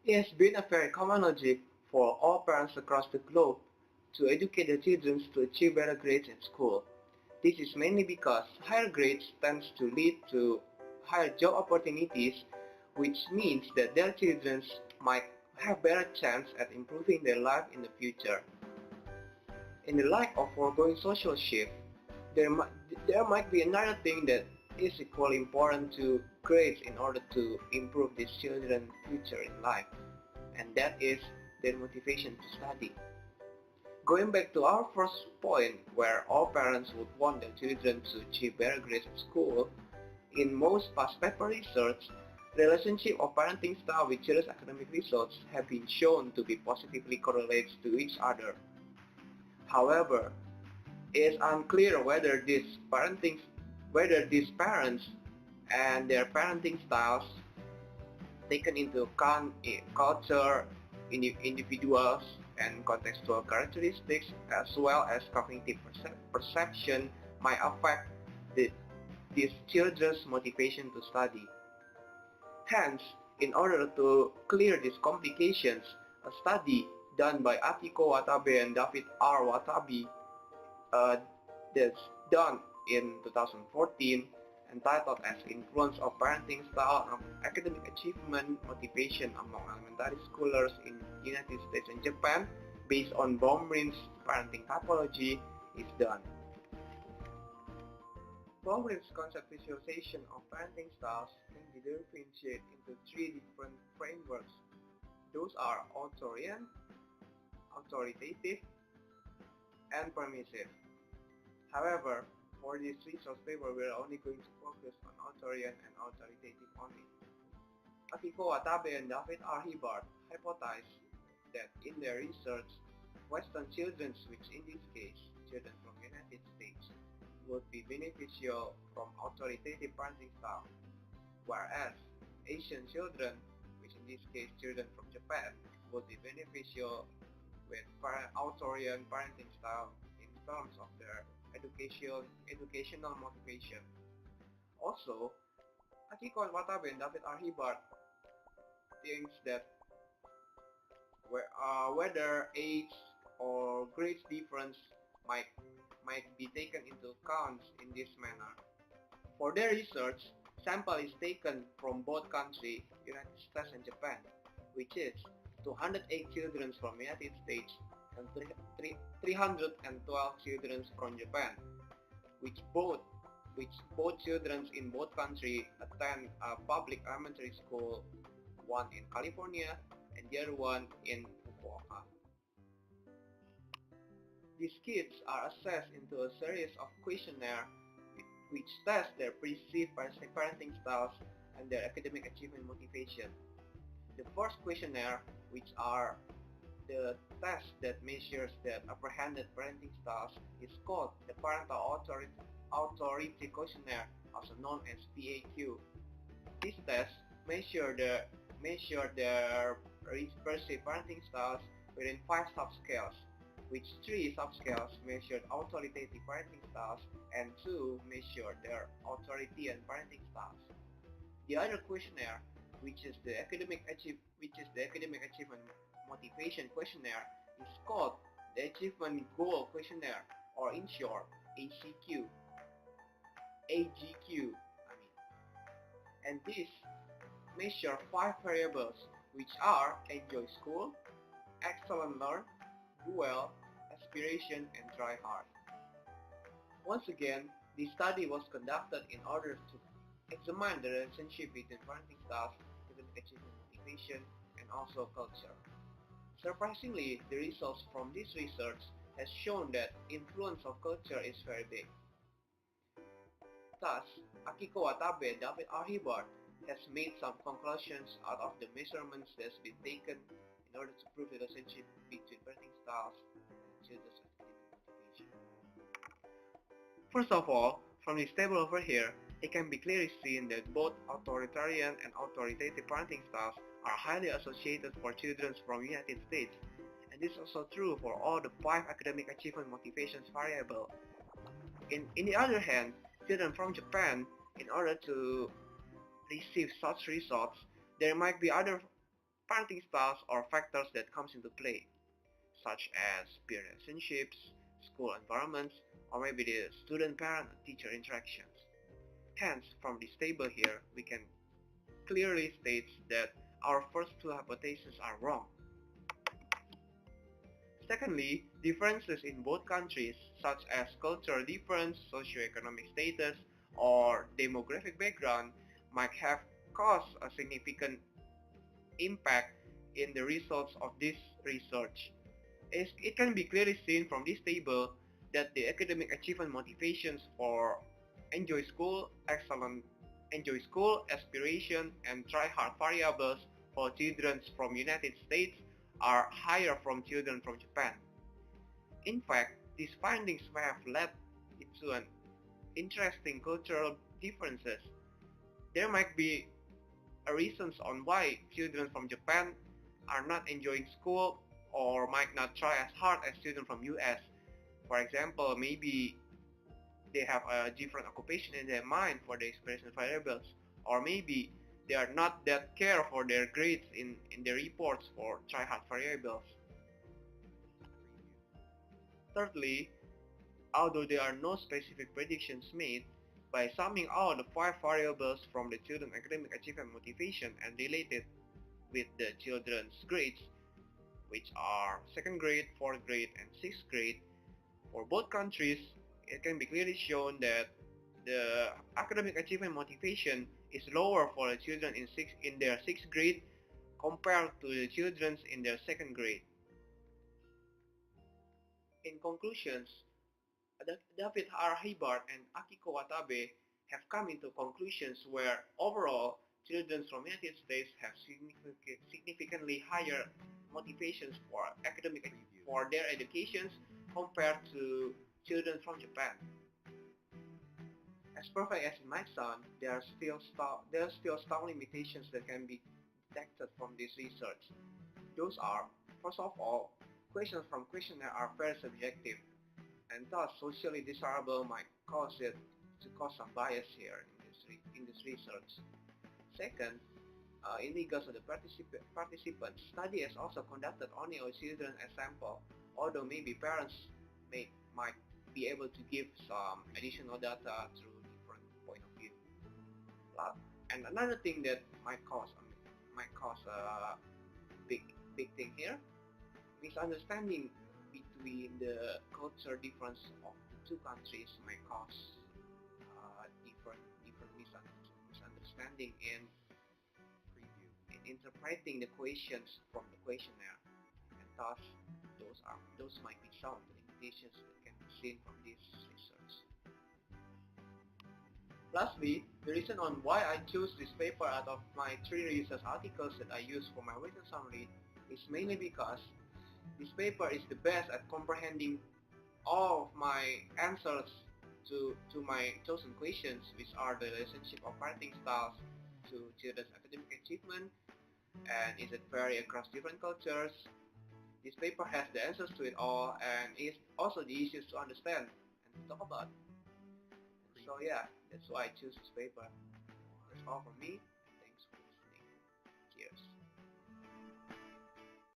It has been a very common logic for all parents across the globe to educate their children to achieve better grades at school. This is mainly because higher grades tends to lead to higher job opportunities, which means that their children might have better chance at improving their life in the future. In the light of foregoing social shift, there might, there might be another thing that is equally important to grades in order to improve these children's future in life, and that is their motivation to study. Going back to our first point, where all parents would want their children to achieve better grades at school, in most past paper research, the relationship of parenting style with children's academic results have been shown to be positively correlated to each other. However, it is unclear whether these parents and their parenting styles taken into account culture, individuals, and contextual characteristics, as well as cognitive perception, might affect the, these children's motivation to study. Hence, in order to clear these complications, a study done by Akiko Watabe and David R. Watabe uh, that's done in 2014, entitled as Influence of Parenting Style on Academic Achievement Motivation Among Elementary Schoolers in United States and Japan, based on Baumrind's parenting typology, is done. Baumrind's concept visualization of parenting styles can be differentiated into three different frameworks. Those are authoritarian, authoritative, and permissive. However, for this resource paper, we are only going to focus on authoritarian and authoritative only. Akiko Watabe and David R. Hibbard hypothesized that in their research, Western children, which in this case, children from the United States, would be beneficial from authoritative parenting style, whereas Asian children, which in this case children from Japan, would be beneficial with authoritarian parenting style in terms of their educational motivation. Also, Akiko Watabe and David R. Hibbard thinks that whether age or grades difference might might be taken into account in this manner. For their research, sample is taken from both countries, United States and Japan, which is 208 children from United States and 312 children from Japan, which both children in both countries attend a public elementary school, one in California and the other one in Fukuoka. These kids are assessed into a series of questionnaires which test their perceived parenting styles and their academic achievement motivation. The first questionnaire, which are the test that measures the apprehended parenting styles, is called the Parental Authority Questionnaire, also known as PAQ. This test measures their perceived parenting styles within 5 subscales, which 3 subscales measured authoritative parenting styles and 2 measured their authority and parenting styles. The other questionnaire, which is the academic achievement motivation questionnaire, is called the Achievement Goal Questionnaire, or in short, ACQ. AGQ, and this measure 5 variables, which are enjoy school, excellent learn, do well, aspiration, and try hard. Once again, this study was conducted in order to examine the relationship between parenting styles, academic achievement motivation, and also culture. Surprisingly, the results from this research has shown that influence of culture is very big. Thus, Akiko Watabe and David R. Hibbard has made some conclusions out of the measurements that has been taken in order to prove the relationship between parenting styles and children's academic motivation. First of all, from this table over here, it can be clearly seen that both authoritarian and authoritative parenting styles are highly associated for children from United States, and this is also true for all the 5 academic achievement motivations variables. In the other hand, children from Japan, in order to receive such results, there might be other parenting styles are factors that comes into play, such as peer relationships, school environments, or maybe the student-parent-teacher interactions. Hence, from this table here, we can clearly state that our first two hypotheses are wrong. Secondly, differences in both countries, such as cultural difference, socioeconomic status, or demographic background, might have caused a significant impact in the results of this research. It can be clearly seen from this table that the academic achievement motivations for enjoy school, aspiration, and try hard variables for children from United States are higher from children from Japan. In fact, these findings may have led into an interesting cultural differences. There might be reasons on why children from Japan are not enjoying school or might not try as hard as children from US. For example, maybe they have a different occupation in their mind for the expression variables, or maybe they are not that care for their grades in their reports for try hard variables. Thirdly, although there are no specific predictions made, by summing all the 5 variables from the children's academic achievement motivation and related with the children's grades, which are 2nd grade, 4th grade, and 6th grade, for both countries, it can be clearly shown that the academic achievement motivation is lower for the children in their 6th grade compared to the children in their 2nd grade. In conclusions, David R. Hibbard and Akiko Watabe have come into conclusions where overall children from the United States have significantly higher motivations for their educations compared to children from Japan. As perfect as it might sound, there are still some limitations that can be detected from this research. Those are, first of all, questions from questionnaire are very subjective, and thus socially desirable might cause some bias here in this research. Second, in regards to the participants, study is also conducted only on children as sample, although maybe parents might be able to give some additional data through different point of view. And another thing that might cause a big thing here, misunderstanding between the culture difference of the two countries might cause different misunderstanding in interpreting the questions from the questionnaire, and thus those might be some of the limitations that can be seen from this research. Lastly, the reason on why I chose this paper out of my 3 research articles that I used for my written summary is mainly because this paper is the best at comprehending all of my answers to my chosen questions, which are the relationship of parenting styles to children's academic achievement, and is it vary across different cultures. This paper has the answers to it all, and is also the issues to understand and to talk about. So yeah, that's why I choose this paper. That's all from me.